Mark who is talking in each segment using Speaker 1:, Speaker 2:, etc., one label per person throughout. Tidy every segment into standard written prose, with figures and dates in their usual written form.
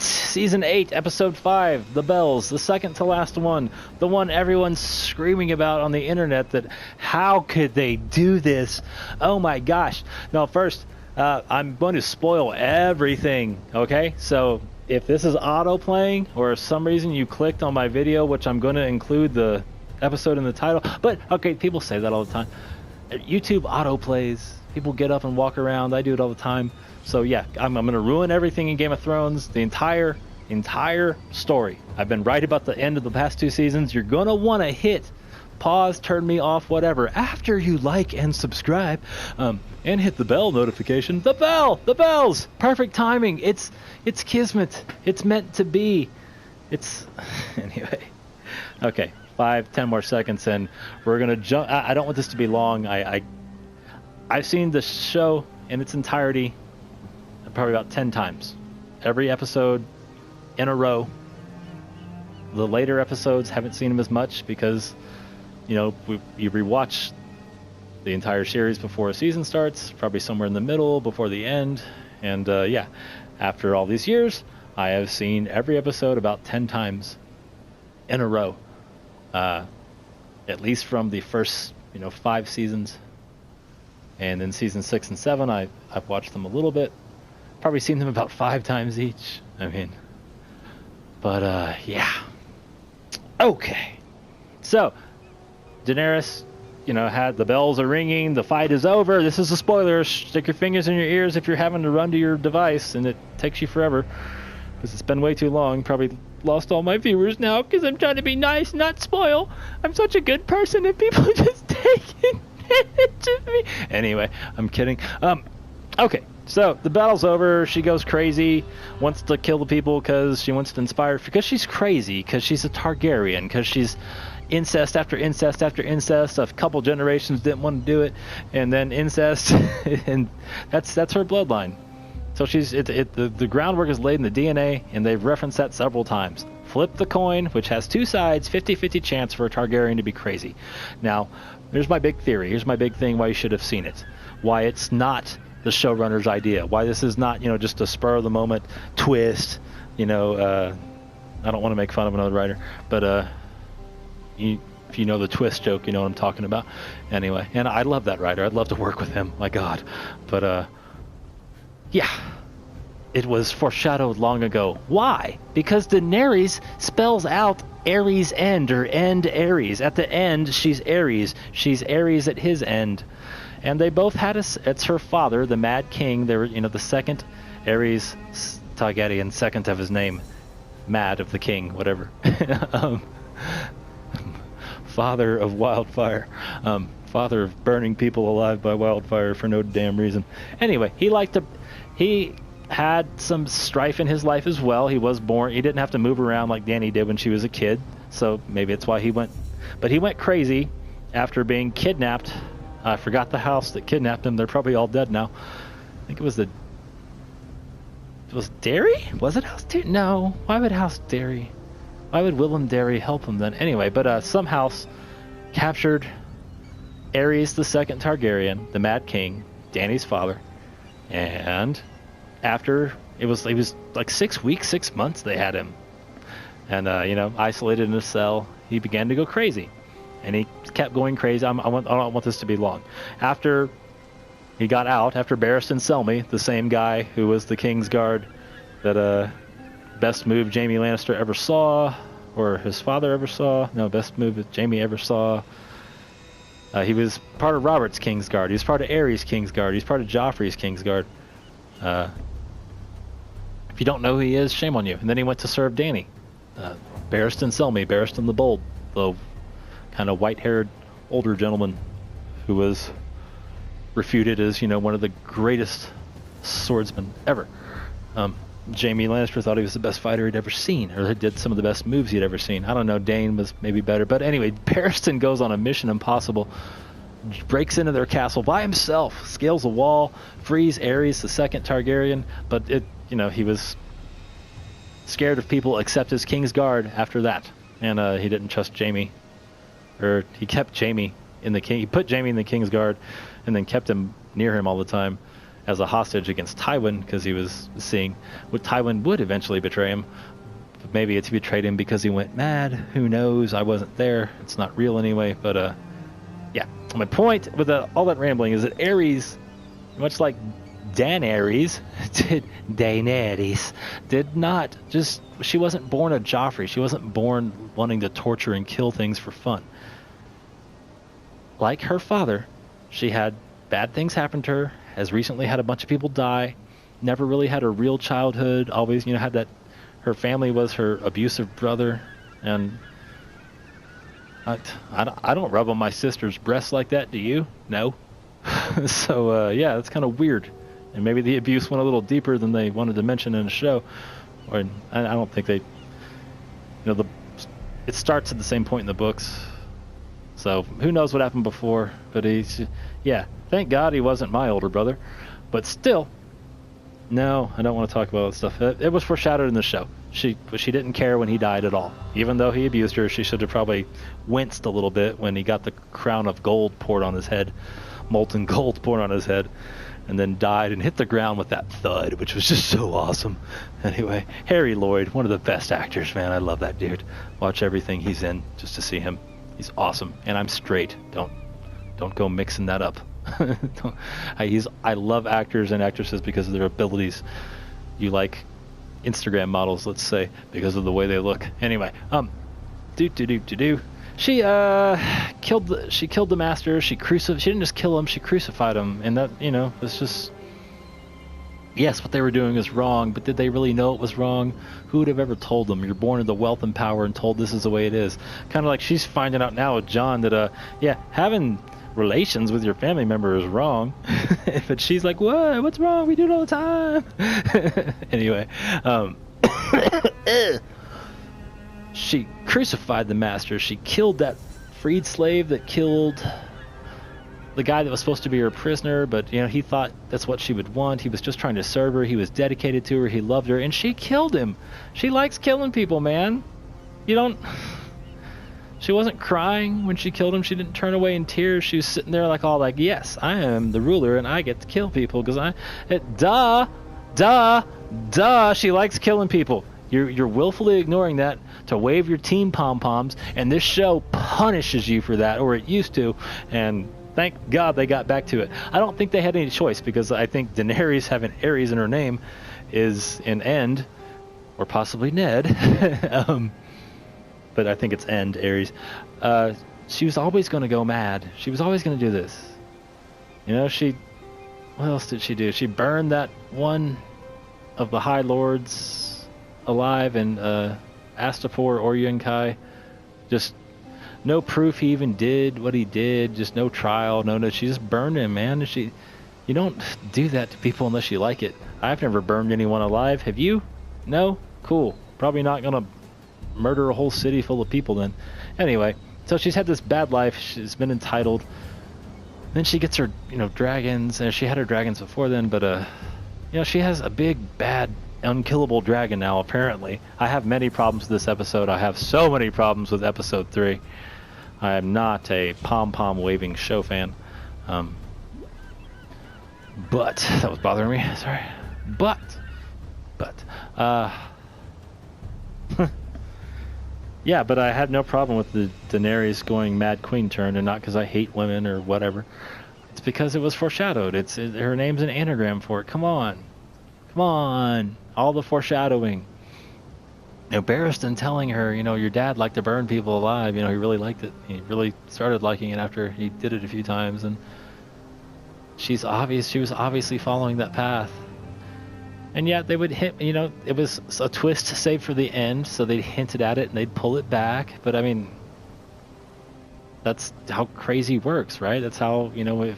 Speaker 1: Season 8, Episode 5, The Bells, the second to last one, the one everyone's screaming about on the internet that how could they do this? Oh my gosh. Now first, I'm going to spoil everything, okay? So if this is auto-playing or for some reason you clicked on my video, which I'm going to include the episode in the title, but okay, people say that all the time. YouTube auto-plays, people get up and walk around, I do it all the time. So yeah, I'm going to ruin everything in Game of Thrones, the entire story. I've been right about the end of the past 2 seasons. You're going to want to hit pause, turn me off, whatever, after you like and subscribe, and hit the bell notification. The bells! Perfect timing. It's kismet. It's meant to be. Anyway. Okay, 5-10 more seconds and we're going to jump. I don't want this to be long. I've seen the show in its entirety probably about 10 times. Every episode in a row. The later episodes haven't seen them as much because, you rewatch the entire series before a season starts, probably somewhere in the middle, before the end. And yeah, after all these years, I have seen every episode about 10 times in a row. At least from the first, 5 seasons. And then season 6 and 7, I've watched them a little bit. Probably seen them about 5 times each. Yeah. Okay. So, Daenerys, had the bells are ringing, the fight is over. This is a spoiler. Stick your fingers in your ears if you're having to run to your device and it takes you forever. Because it's been way too long. Probably lost all my viewers now because I'm trying to be nice, not spoil. I'm such a good person and people just take advantage of me. Anyway, I'm kidding. Okay. So, the battle's over, she goes crazy, wants to kill the people because she wants to inspire, because she's crazy, because she's a Targaryen, because she's incest after incest after incest, a couple generations didn't want to do it, and then incest, and that's her bloodline. So the groundwork is laid in the DNA, and they've referenced that several times. Flip the coin, which has 2 sides, 50-50 chance for a Targaryen to be crazy. Now, here's my big theory, here's my big thing why you should have seen it. Why it's not the showrunner's idea, why this is not just a spur of the moment twist. I don't want to make fun of another writer, but if you know the twist joke, you know what I'm talking about. Anyway, and I love that writer, I'd love to work with him, my god. But yeah, it was foreshadowed long ago. Why? Because Daenerys spells out Ares' end, or end Ares. At the end, she's Ares at his end. And they both had it's her father, the Mad King. They were, the second Ares Targaryen, second of his name, Mad of the King, whatever. Father of wildfire, father of burning people alive by wildfire for no damn reason. Anyway, he had some strife in his life as well. He was born. He didn't have to move around like Dany did when she was a kid, so maybe it's why he went. But he went crazy after being kidnapped. I forgot the house that kidnapped him. They're probably all dead now. I think it was Derry? Was it House Derry? No. Why would House Derry? Why would Willem Derry help him then? Anyway, but some house captured Ares the Second Targaryen, the Mad King, Dany's father, and after he was like 6 weeks, 6 months they had him, and isolated in a cell, he began to go crazy. And he kept going crazy. I don't want this to be long. After he got out, after Barristan Selmy, the same guy who was the King's Guard that best move Jaime Lannister ever saw, or his father ever saw. No, best move that Jaime ever saw. He was part of Robert's King's Guard. He was part of Aerys' King's Guard. He was part of Joffrey's King's Guard. If you don't know who he is, shame on you. And then he went to serve Dany. Barristan Selmy, Barristan the Bold, the kind of white-haired older gentleman who was refuted as, one of the greatest swordsmen ever. Jaime Lannister thought he was the best fighter he'd ever seen, or did some of the best moves he'd ever seen. I don't know, Dane was maybe better. But anyway, Barristan goes on a mission impossible, breaks into their castle by himself, scales a wall, frees Aerys, the second Targaryen, but he was scared of people except his King's Guard after that. And he didn't trust Jaime. Or he kept Jaime in the king. He put Jaime in the King's Guard, and then kept him near him all the time as a hostage against Tywin, because he was seeing what Tywin would eventually betray him. But maybe it's betrayed him because he went mad. Who knows? I wasn't there. It's not real anyway. But yeah. My point with all that rambling is that Aerys, much like Daenerys did not just, she wasn't born a Joffrey. She wasn't born wanting to torture and kill things for fun. Like her father, she had bad things happen to her, has recently had a bunch of people die, never really had a real childhood, always, had that, her family was her abusive brother, and I don't rub on my sister's breasts like that, do you? No. So, yeah, that's kind of weird. And maybe the abuse went a little deeper than they wanted to mention in the show. Or I don't think they, it starts at the same point in the books. So who knows what happened before? But yeah, thank God he wasn't my older brother. But still, no, I don't want to talk about that stuff. It was foreshadowed in the show. She didn't care when he died at all. Even though he abused her, she should have probably winced a little bit when he got the crown of gold poured on his head, molten gold poured on his head, and then died and hit the ground with that thud, which was just so awesome. Anyway, Harry Lloyd, one of the best actors, man. I love that dude. Watch everything he's in just to see him. He's awesome. And I'm straight. Don't go mixing that up. I love actors and actresses because of their abilities. You like Instagram models, let's say, because of the way they look. Anyway, She killed the master. She didn't just kill him, she crucified him. And that, was just, yes, what they were doing is wrong, but did they really know it was wrong? Who would have ever told them? You're born into wealth and power and told this is the way it is. Kind of like she's finding out now with Jon that, yeah, having relations with your family member is wrong. But she's like, what? What's wrong? We do it all the time. Anyway, she crucified the master. She killed that freed slave that killed the guy that was supposed to be her prisoner, but he thought that's what she would want. He was just trying to serve her. He was dedicated to her. He loved her, and she killed him. She likes killing people, man. She wasn't crying when she killed him. She didn't turn away in tears. She was sitting there like, yes, I am the ruler and I get to kill people because duh. She likes killing people. You're willfully ignoring that to wave your team pom-poms, and this show punishes you for that, or it used to, and thank God they got back to it. I don't think they had any choice, because I think Daenerys having Ares in her name is an end, or possibly Ned, but I think it's End, Ares. She was always going to go mad. She was always going to do this. What else did she do? She burned that one of the High Lords alive, and asked to pour Oryunkai. Just no proof he even did what he did. Just no trial. No. She just burned him, man. You don't do that to people unless you like it. I've never burned anyone alive. Have you? No? Cool. Probably not gonna murder a whole city full of people then. Anyway, so she's had this bad life. She's been entitled. Then she gets her, dragons. And she had her dragons before then, but she has a big, bad, unkillable dragon now, apparently. I have many problems with this episode. I have so many problems with episode 3. I am not a pom-pom waving show fan. But that was bothering me. Sorry. But yeah, but I had no problem with the Daenerys going Mad Queen turn, and not because I hate women or whatever. It's because it was foreshadowed. Her name's an anagram for it. Come on, all the foreshadowing. Barristan telling her, your dad liked to burn people alive. He really liked it. He really started liking it after he did it a few times, and she was obviously following that path. And yet they would hit, it was a twist saved for the end, so they hinted at it and they'd pull it back. But I mean, that's how crazy works, right? That's how, if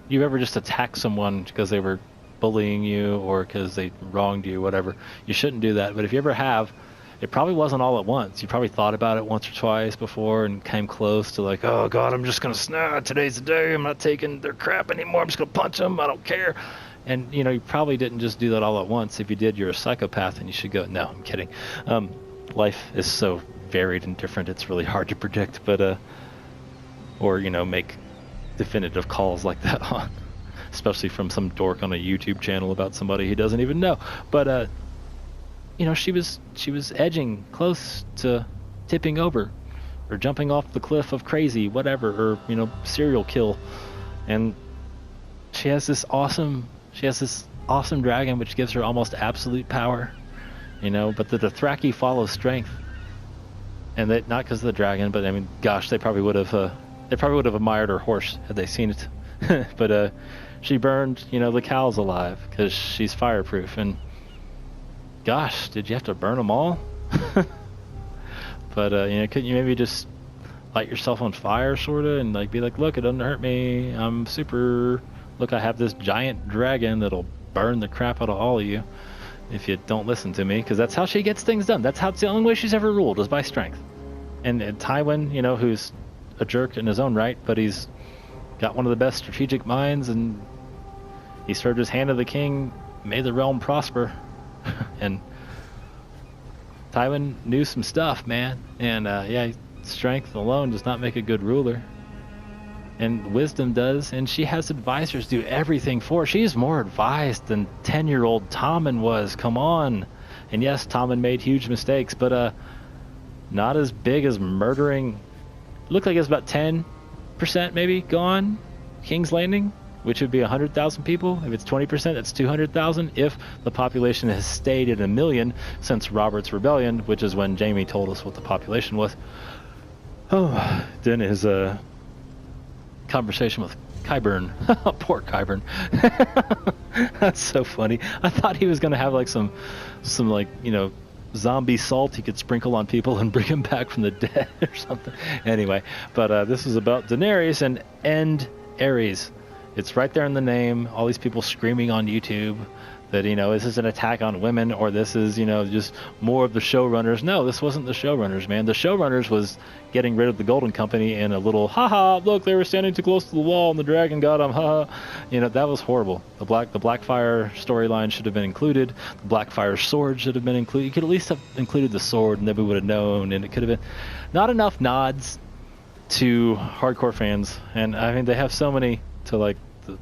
Speaker 1: you ever just attack someone because they were bullying you or because they wronged you, whatever, you shouldn't do that. But if you ever have, it probably wasn't all at once. You probably thought about it once or twice before and came close to like, oh God, I'm just going to snap. Today's the day. I'm not taking their crap anymore. I'm just going to punch them. I don't care. And, you probably didn't just do that all at once. If you did, you're a psychopath and you should go, no, I'm kidding. Life is so varied and different. It's really hard to predict. But or, you know, make definitive calls like that on, especially from some dork on a YouTube channel about somebody he doesn't even know. But you know, she was edging close to tipping over or jumping off the cliff of crazy, whatever, or, you know, serial kill. And she has this awesome dragon which gives her almost absolute power, you know, but the Dothraki follow strength. And that not because of the dragon, but I mean, gosh, they probably would have admired her horse had they seen it. But she burned, you know, the cows alive because she's fireproof. And gosh, did you have to burn them all? But you know, couldn't you maybe just light yourself on fire, sorta, and like be like, look, it doesn't hurt me. I'm super. Look, I have this giant dragon that'll burn the crap out of all of you if you don't listen to me, because that's how she gets things done. That's the only way she's ever ruled, is by strength. And Tywin, you know, who's a jerk in his own right, but he's got one of the best strategic minds, and he served as hand of the king, made the realm prosper. And Tywin knew some stuff, man. And yeah, strength alone does not make a good ruler, and wisdom does. And she has advisors do everything for her. She's more advised than 10-year-old Tommen was. Come on. And yes, Tommen made huge mistakes, but not as big as murdering. Looked like it's about 10% maybe gone King's Landing, which would be 100,000 people. If it's 20%, it's 200,000. If the population has stayed at 1 million since Robert's Rebellion, which is when Jaime told us what the population was. Oh, then his conversation with Qyburn. Poor Qyburn. That's so funny. I thought he was going to have like some like, you know, zombie salt he could sprinkle on people and bring him back from the dead or something. Anyway, but this is about Daenerys and End Ares. It's right there in the name. All these people screaming on YouTube that, you know, this is an attack on women, or this is, you know, just more of the showrunners. No, this wasn't the showrunners, man. The showrunners was getting rid of the Golden Company in a little, haha, look, they were standing too close to the wall and the dragon got them, haha. You know, that was horrible. The Blackfire storyline should have been included. The Blackfire sword should have been included. You could at least have included the sword and then we would have known, and it could have been not enough nods to hardcore fans. And I mean, they have so many to like the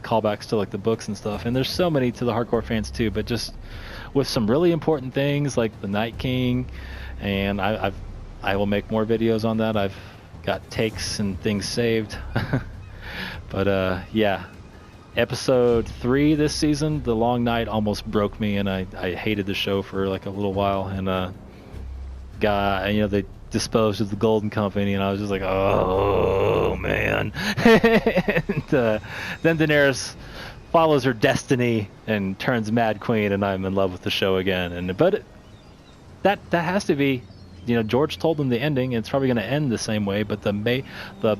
Speaker 1: callbacks to like the books and stuff, and there's so many to the hardcore fans too, but just with some really important things like the Night King. And I will make more videos on that. I've got takes and things saved. But yeah, episode 3 this season, The Long Night, almost broke me, and I hated the show for like a little while. And you know, they disposed of the Golden Company, and I was just like, oh man. And then Daenerys follows her destiny and turns Mad Queen, and I'm in love with the show again. But that has to be, you know, George told them the ending, and it's probably going to end the same way, but the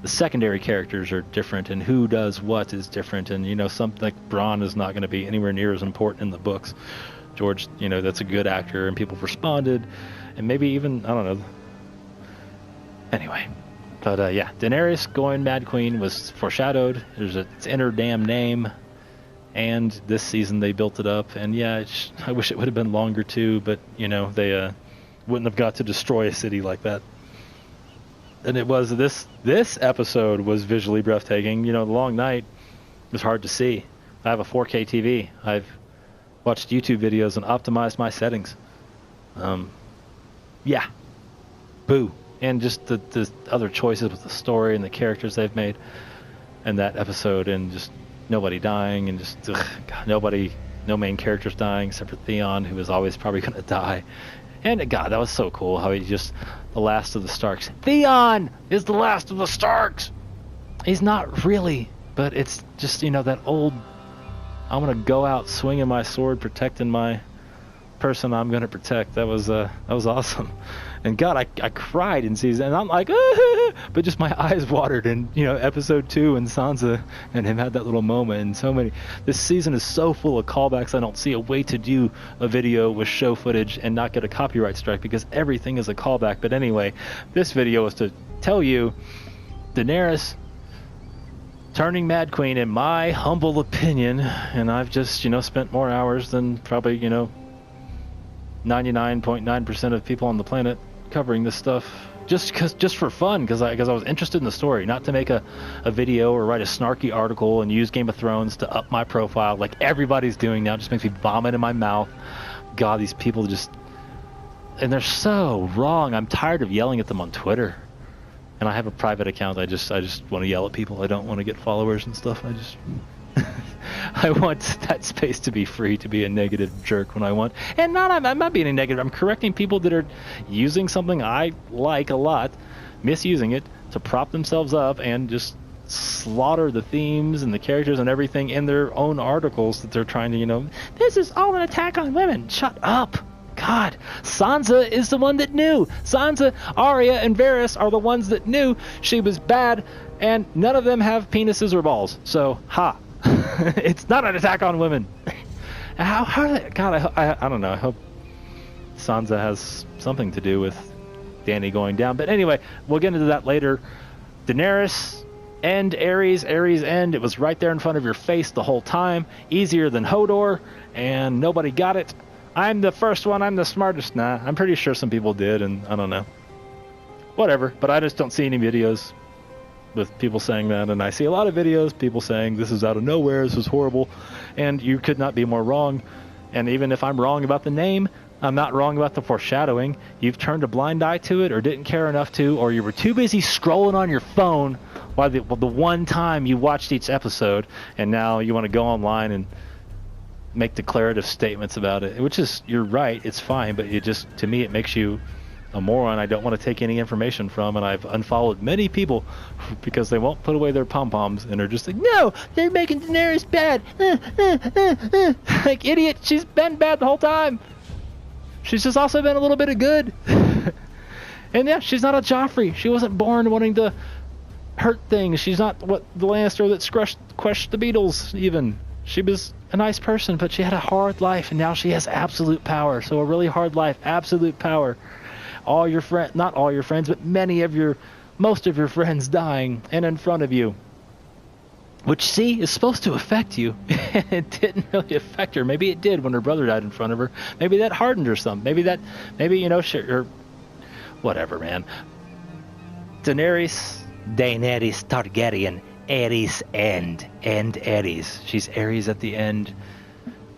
Speaker 1: secondary characters are different, and who does what is different. And, you know, something like Bronn is not going to be anywhere near as important in the books. George, you know, that's a good actor, and people responded, and maybe even, I don't know. Anyway, but yeah, Daenerys going Mad Queen was foreshadowed. It's in her damn name, and this season they built it up. And yeah, I wish it would have been longer too, but, you know, they wouldn't have got to destroy a city like that. And it was this episode was visually breathtaking. You know, The Long Night was hard to see. I have a 4K TV. I've watched YouTube videos and optimized my settings. Yeah, boo. And just the other choices with the story and the characters they've made in that episode, and just nobody dying, and just God, no main characters dying except for Theon, who was always probably going to die. And God, that was so cool how he just, the last of the Starks. Theon is the last of the Starks. He's not really, but it's just, you know, that old, I'm going to go out swinging my sword, protecting my person I'm going to protect. That was awesome. And God, I cried in season, and I'm like, but just my eyes watered. And, you know, episode 2 and Sansa and him had that little moment, and so many. This season is so full of callbacks. I don't see a way to do a video with show footage and not get a copyright strike, because everything is a callback. But anyway, this video is to tell you Daenerys turning Mad Queen, in my humble opinion, and I've just, you know, spent more hours than probably, you know, 99.9% of people on the planet covering this stuff, just for fun, because I was interested in the story, not to make a video or write a snarky article and use Game of Thrones to up my profile like everybody's doing now. It just makes me vomit in my mouth. God, these people just, and they're so wrong. I'm tired of yelling at them on Twitter. And I have a private account. I just want to yell at people. I don't want to get followers and stuff. I want that space to be free, to be a negative jerk when I want. And I'm not being a negative. I'm correcting people that are using something I like a lot, misusing it to prop themselves up and just slaughter the themes and the characters and everything in their own articles that they're trying to, this is all an attack on women. Shut up. God, Sansa is the one that knew. Sansa, Arya, and Varys are the ones that knew she was bad, and none of them have penises or balls. So, it's not an attack on women. God, I don't know. I hope Sansa has something to do with Dany going down. But anyway, we'll get into that later. Daenerys, end Aerys, Aerys end. It was right there in front of your face the whole time. Easier than Hodor, and nobody got it. I'm the first one, I'm the smartest. Nah, I'm pretty sure some people did, and I don't know. Whatever, but I just don't see any videos with people saying that, and I see a lot of videos, people saying this is out of nowhere, this is horrible, and you could not be more wrong. And even if I'm wrong about the name, I'm not wrong about the foreshadowing. You've turned a blind eye to it, or didn't care enough to, or you were too busy scrolling on your phone while the one time you watched each episode, and now you want to go online and make declarative statements about it, which is, you're right, it's fine, but it just, to me, it makes you a moron I don't want to take any information from, and I've unfollowed many people because they won't put away their pom-poms and are just like, no, they're making Daenerys bad. Like, idiot, she's been bad the whole time. She's just also been a little bit of good. And yeah, she's not a Joffrey. She wasn't born wanting to hurt things. She's not what the Lannister that crushed the Beatles, even. She was a nice person, but she had a hard life, and now she has absolute power. So a really hard life, absolute power. All your friends, not all your friends, but most of your friends dying and in front of you. Which, see, is supposed to affect you. It didn't really affect her. Maybe it did when her brother died in front of her. Maybe that hardened her some. Maybe, or whatever, man. Daenerys Targaryen. Aerys end Aerys. She's Aerys at the end.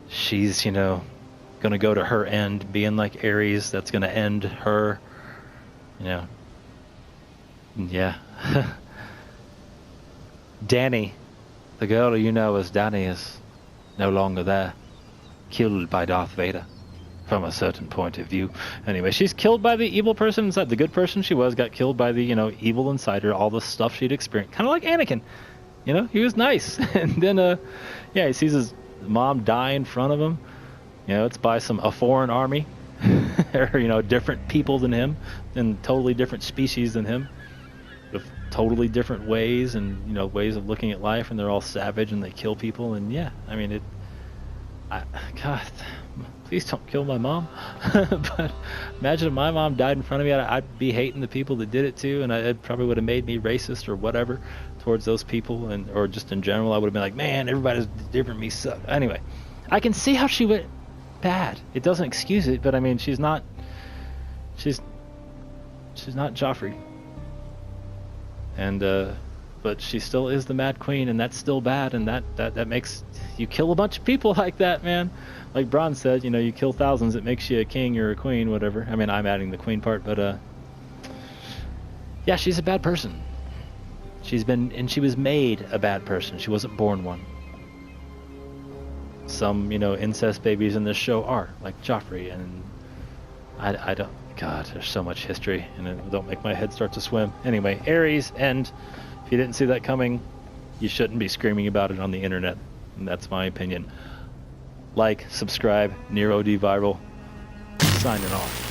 Speaker 1: She's, gonna go to her end, being like Aerys. That's gonna end her. Yeah. Dany, the girl you know as Dany, is no longer there. Killed by Darth Vader. From a certain point of view. Anyway, she's killed by the evil person inside. The good person she was got killed by the, evil inside her. All the stuff she'd experienced. Kind of like Anakin. He was nice. And then, he sees his mom die in front of him. It's by a foreign army. Or, different people than him. And totally different species than him. With totally different ways and, ways of looking at life. And they're all savage and they kill people. And God, please don't kill my mom. But imagine if my mom died in front of me, I'd be hating the people that did it too, and it probably would have made me racist or whatever towards those people, or just in general, I would have been like, man, everybody's different, me suck. Anyway, I can see how she went bad. It doesn't excuse it, but I mean, she's not Joffrey, and but she still is the Mad Queen, and that's still bad, and that makes you kill a bunch of people like that, man. Like Bronn said, you kill thousands, it makes you a king or a queen, whatever. I mean, I'm adding the queen part, but yeah, she's a bad person. She was made a bad person. She wasn't born one. Some, incest babies in this show are, like Joffrey, and I don't, God, there's so much history, and it don't make my head start to swim. Anyway, Aerys, and if you didn't see that coming, you shouldn't be screaming about it on the internet. And that's my opinion. Like, subscribe, Nero D Viral, signing off.